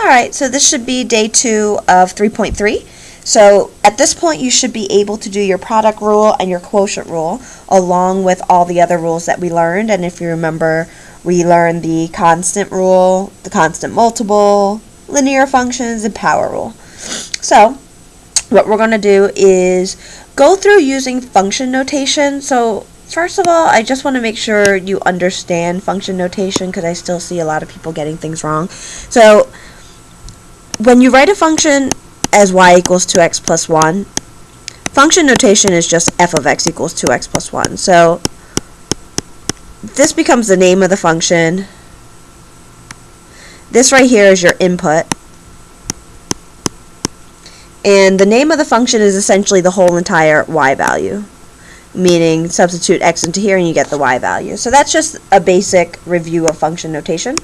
Alright, so this should be day 2 of 3.3. So at this point you should be able to do your product rule and your quotient rule along with all the other rules that we learned. And if you remember, we learned the constant rule, the constant multiple, linear functions, and power rule. So what we're going to do is go through using function notation. So first of all, I just want to make sure you understand function notation because I still see a lot of people getting things wrong. So when you write a function as y equals 2x plus 1, function notation is just f of x equals 2x plus 1. So this becomes the name of the function. This right here is your input. And the name of the function is essentially the whole entire y value, meaning substitute x into here and you get the y value. So that's just a basic review of function notation.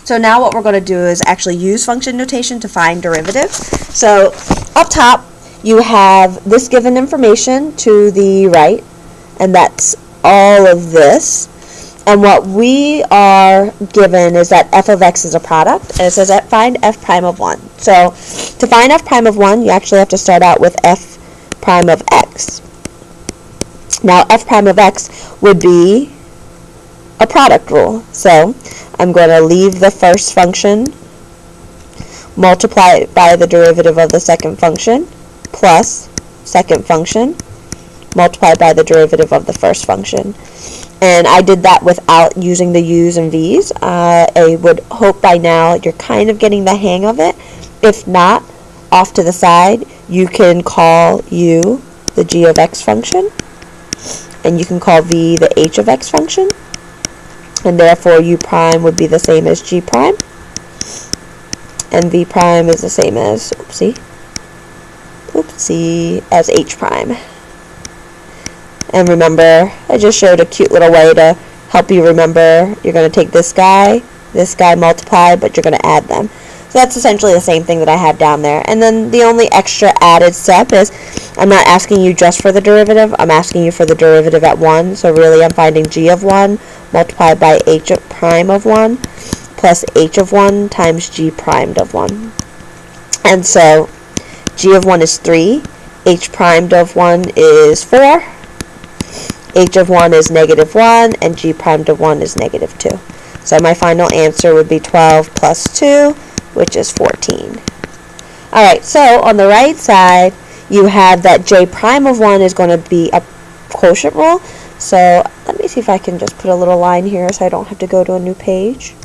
So now what we're going to do is actually use function notation to find derivatives. So up top you have this given information to the right, and that's all of this. And what we are given is that f of x is a product, and it says find f prime of 1. So to find f prime of 1, you actually have to start out with f prime of x. Now f prime of x would be a product rule. So I'm going to leave the first function, multiply it by the derivative of the second function, plus second function, multiplied by the derivative of the first function. And I did that without using the u's and v's. I would hope by now you're kind of getting the hang of it. If not, off to the side, you can call u the g of x function, and you can call v the h of x function, and therefore u prime would be the same as g prime, and v prime is the same as, as h prime. And remember, I just showed a cute little way to help you remember. You're going to take this guy multiply, but you're going to add them. So that's essentially the same thing that I have down there. And then the only extra added step is I'm not asking you just for the derivative. I'm asking you for the derivative at 1. So really I'm finding g of 1 multiplied by h prime of 1 plus h of 1 times g primed of 1. And so g of 1 is 3, h primed of 1 is 4, h of 1 is negative 1, and g primed of 1 is negative 2. So my final answer would be 12 plus 2, which is 14. Alright, so on the right side, you have that j prime of 1 is going to be a quotient rule. So let me see if I can just put a little line here so I don't have to go to a new page.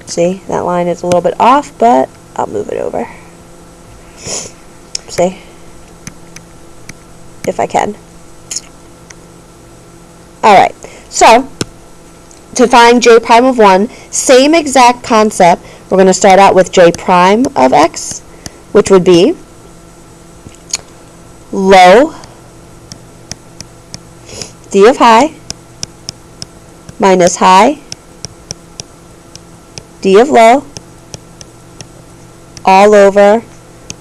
See, that line is a little bit off, but I'll move it over. See, if I can. Alright, so to find j prime of 1, same exact concept. We're going to start out with j prime of x, which would be low d of high minus high d of low all over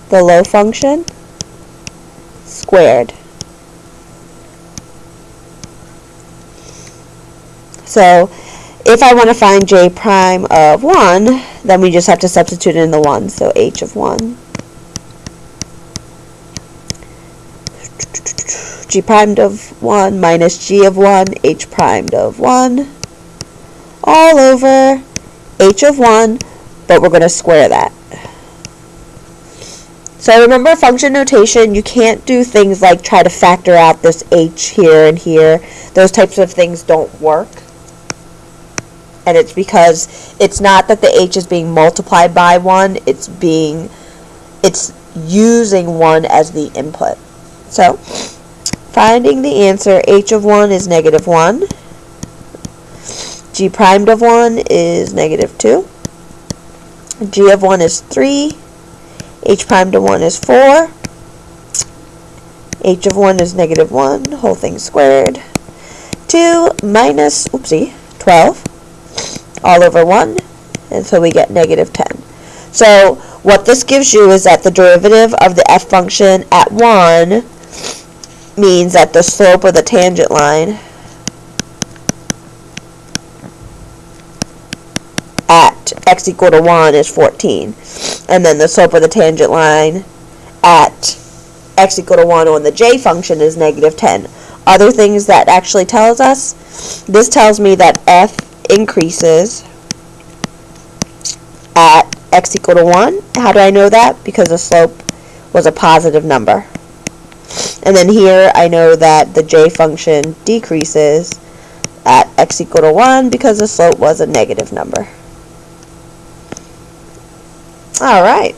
the low function squared. So if I want to find j prime of 1, then we just have to substitute in the 1. So h of 1, g primed of 1 minus g of 1, h primed of 1, all over h of 1, but we're going to square that. So remember function notation, you can't do things like try to factor out this h here and here. Those types of things don't work. And it's because it's not that the h is being multiplied by 1, it's using 1 as the input. So finding the answer, h of 1 is negative 1, g primed of 1 is negative 2, g of 1 is 3, h primed of 1 is 4, h of 1 is negative 1, whole thing squared, 2 minus, 12, all over 1, and so we get negative 10. So what this gives you is that the derivative of the f function at 1 means that the slope of the tangent line at at x equal to 1 is 14. And then the slope of the tangent line at x equal to 1 on the j function is negative 10. Other things that actually tells us, this tells me that f increases at x equal to 1. How do I know that? Because the slope was a positive number. And then here I know that the j function decreases at x equal to 1 because the slope was a negative number. Alright.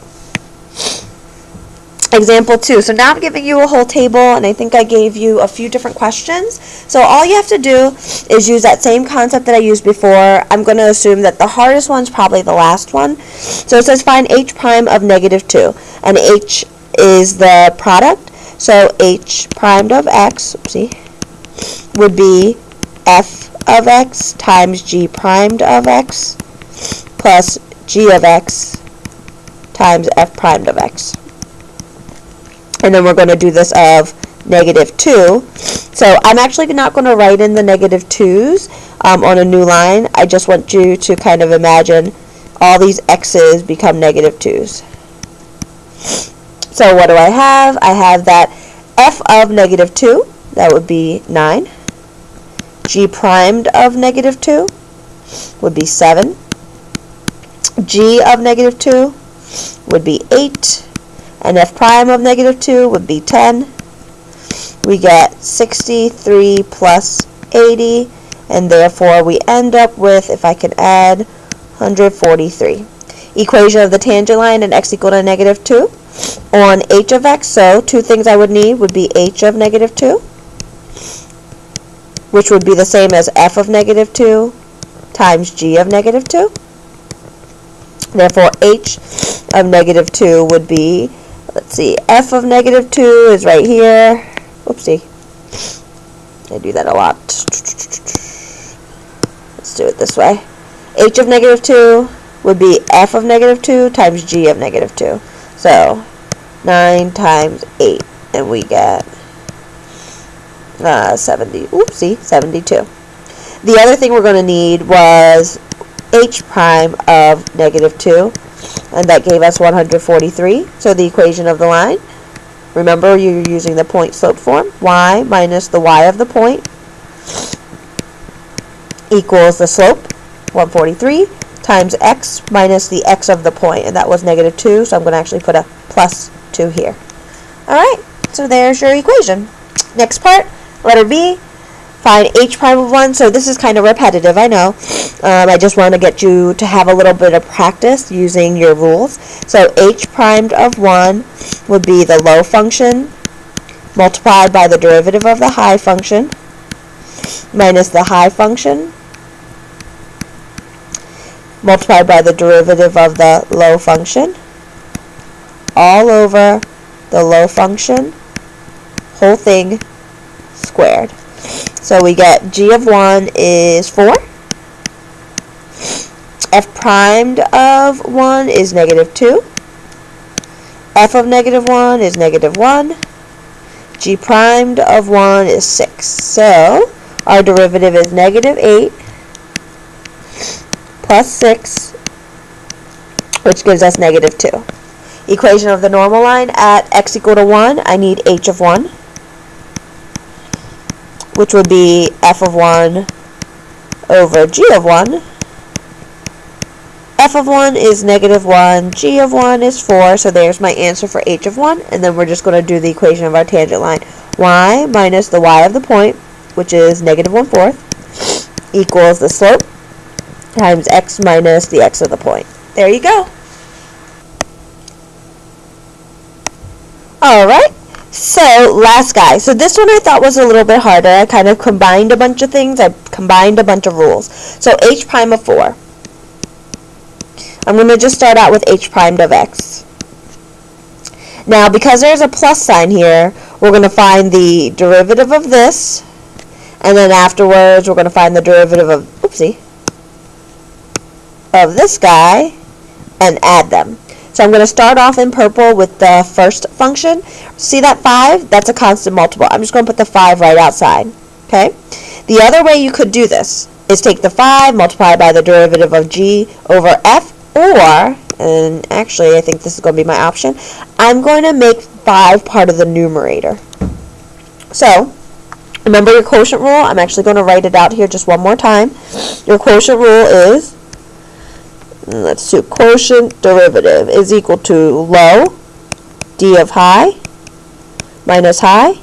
Example 2. So now I'm giving you a whole table, and I think I gave you a few different questions. So all you have to do is use that same concept that I used before. I'm going to assume that the hardest one's probably the last one. So it says find h prime of negative 2. And h is the product. So h primed of x, would be f of x times g primed of x plus g of x times f primed of x. And then we're going to do this of negative 2. So I'm actually not going to write in the negative 2's on a new line. I just want you to kind of imagine all these x's become negative 2's. So what do I have? I have that f of negative 2, that would be 9. G primed of negative 2 would be 7. G of negative 2 would be 8. And f prime of negative 2 would be 10. We get 63 plus 80, and therefore we end up with, if I can add, 143. Equation of the tangent line and x equal to negative 2 on h of x. So two things I would need would be h of negative 2, which would be the same as f of negative 2 times g of negative 2. Therefore, h of negative 2 would be, let's see, f of negative 2 is right here. Oopsie. I do that a lot. Let's do it this way. H of negative 2 would be f of negative 2 times g of negative 2. So, 9 times 8, and we get 72. The other thing we're going to need was h prime of negative 2. And that gave us 143. So the equation of the line, remember you're using the point slope form, y minus the y of the point equals the slope, 143, times x minus the x of the point, and that was negative 2, so I'm going to actually put a plus 2 here. Alright, so there's your equation. Next part, letter B. Find h prime of 1. So this is kind of repetitive, I know. I just want to get you to have a little bit of practice using your rules. So h primed of 1 would be the low function multiplied by the derivative of the high function minus the high function multiplied by the derivative of the low function all over the low function, whole thing squared. So we get g of 1 is 4. F primed of 1 is negative 2. F of negative 1 is negative 1. G primed of 1 is 6. So our derivative is negative 8 plus 6, which gives us negative 2. Equation of the normal line at x equal to 1, I need h of 1, which would be f of 1 over g of 1. F of 1 is negative 1, g of 1 is 4, so there's my answer for h of 1, and then we're just going to do the equation of our tangent line. Y minus the y of the point, which is negative 1/4, equals the slope times x minus the x of the point. There you go. Alright, so last guy. So this one I thought was a little bit harder. I kind of combined a bunch of things. I combined a bunch of rules. So h prime of 4. I'm going to just start out with h primed of x. Now, because there's a plus sign here, we're going to find the derivative of this, and then afterwards we're going to find the derivative of, of this guy, and add them. So I'm going to start off in purple with the first function. See that 5? That's a constant multiple. I'm just going to put the 5 right outside. Okay? The other way you could do this is take the 5, multiply by the derivative of g over f, or, and actually I think this is going to be my option, I'm going to make 5 part of the numerator. So, remember your quotient rule? I'm actually going to write it out here just one more time. Your quotient rule is, let's do quotient derivative is equal to low, d of high, minus high,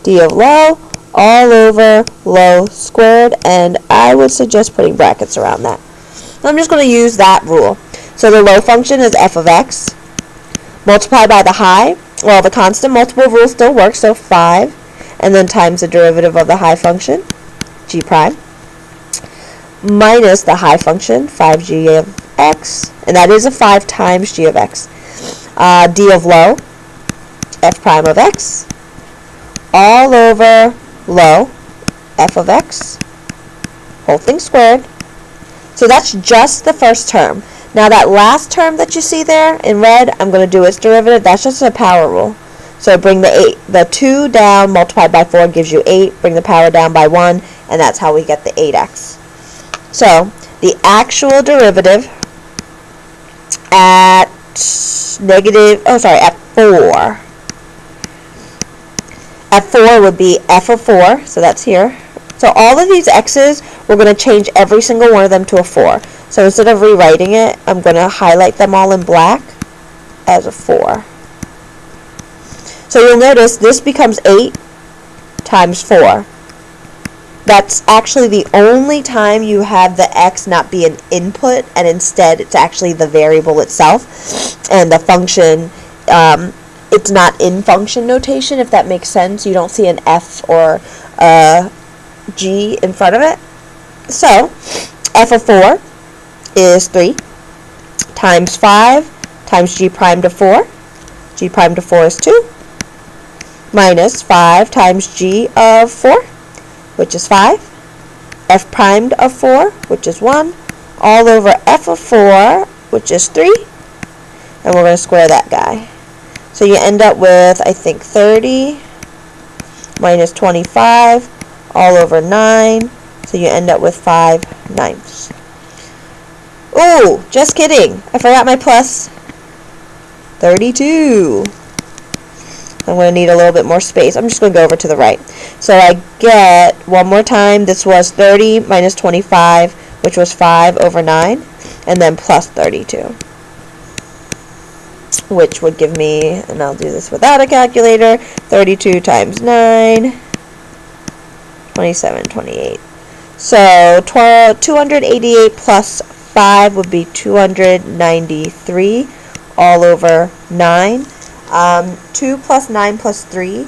d of low, all over low squared, and I would suggest putting brackets around that. So I'm just going to use that rule. So the low function is f of x, multiplied by the high. Well, the constant multiple rule still works, so 5, and then times the derivative of the high function, g prime, minus the high function, 5g of x, and that is a 5 times g of x, d of low, f prime of x, all over low, f of x, whole thing squared. So that's just the first term. Now that last term that you see there in red, I'm going to do its derivative. That's just a power rule. So bring the 2 down, multiplied by 4 gives you 8. Bring the power down by 1, and that's how we get the 8x. So the actual derivative at at 4. At 4 would be f of 4, so that's here. So all of these x's, we're going to change every single one of them to a 4. So instead of rewriting it, I'm going to highlight them all in black as a 4. So you'll notice this becomes 8 times 4. That's actually the only time you have the x not be an input, and instead it's actually the variable itself. And the function, it's not in function notation, if that makes sense. You don't see an f or a g in front of it. So f of 4 is 3 times 5 times g prime to 4. G prime to 4 is 2. Minus 5 times g of 4, which is 5. F primed of 4, which is 1. All over f of 4, which is 3. And we're going to square that guy. So you end up with, I think, 30 minus 25 all over 9. So you end up with 5/9. Oh, just kidding. I forgot my plus. 32. I'm going to need a little bit more space. I'm just going to go over to the right. So I get, one more time, this was 30 minus 25, which was 5 over 9, and then plus 32, which would give me, and I'll do this without a calculator, 32 times 9, 27, 28. So 288 plus 5 would be 293 all over 9. 2 plus 9 plus 3,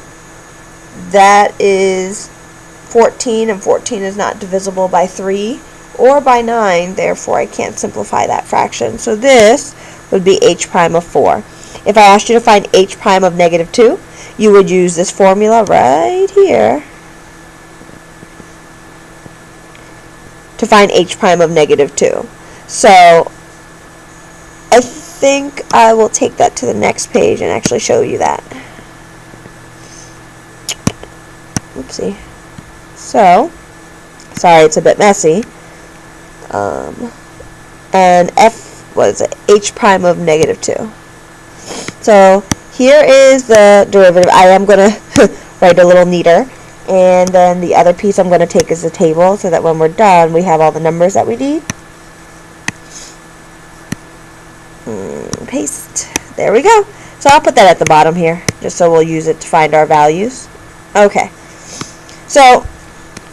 that is 14, and 14 is not divisible by 3 or by 9, therefore I can't simplify that fraction. So this would be h prime of 4. If I asked you to find h prime of negative 2, you would use this formula right here to find h prime of negative 2. So I think I will take that to the next page and actually show you that. Oopsie. So, sorry, it's a bit messy. And f was h prime of negative 2. So here is the derivative. I am going to write a little neater. And then the other piece I'm going to take is the table, so that when we're done, we have all the numbers that we need. Paste. There we go. So I'll put that at the bottom here, just so we'll use it to find our values. Okay. So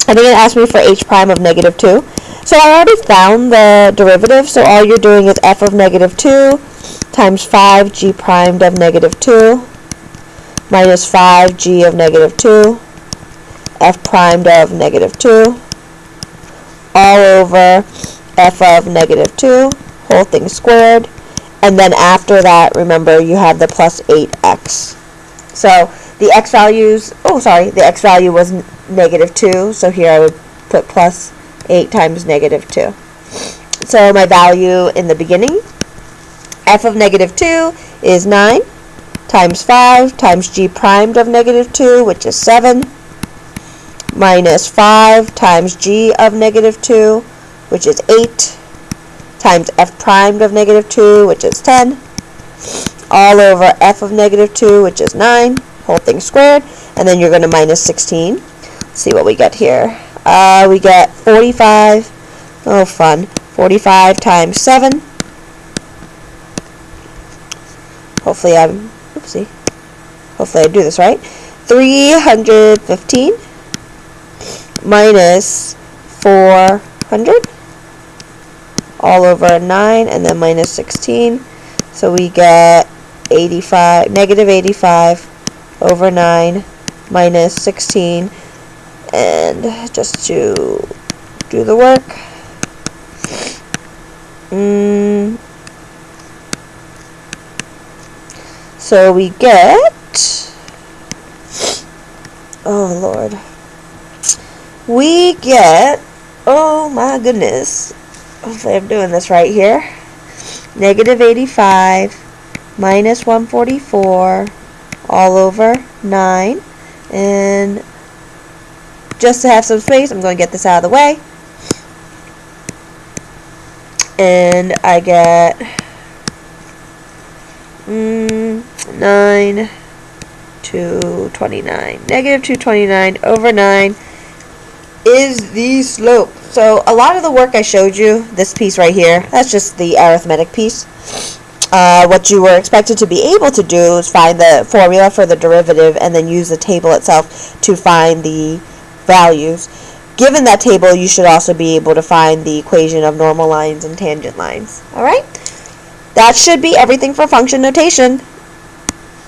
I think it asked me for h prime of negative 2. So I already found the derivative, so all you're doing is f of negative 2 times 5g primed of negative 2 minus 5g of negative 2 f primed of negative 2 all over f of negative 2, whole thing squared. And then after that, remember, you have the plus 8x. So the x values, the x value was negative 2, so here I would put plus 8 times negative 2. So my value in the beginning, f of negative 2 is 9 times 5 times g primed of negative 2, which is 7. minus 5 times g of negative 2, which is 8, times f primed of negative 2, which is 10, all over f of negative 2, which is 9, whole thing squared, and then you're going to minus 16. Let's see what we get here. We get 45, oh fun, 45 times 7. Hopefully I do this right. 315 minus 400 all over 9, and then minus 16. So we get 85, negative 85 over 9 minus 16. And just to do the work, so we get, oh Lord, we get, oh my goodness, hopefully I'm doing this right here, negative 85 minus 144 all over 9, and just to have some space, I'm going to get this out of the way, and I get 9 to 29. Negative 229 over 9 is the slope. So a lot of the work I showed you, this piece right here, that's just the arithmetic piece. What you were expected to be able to do is find the formula for the derivative and then use the table itself to find the values. Given that table, you should also be able to find the equation of normal lines and tangent lines. Alright? That should be everything for function notation.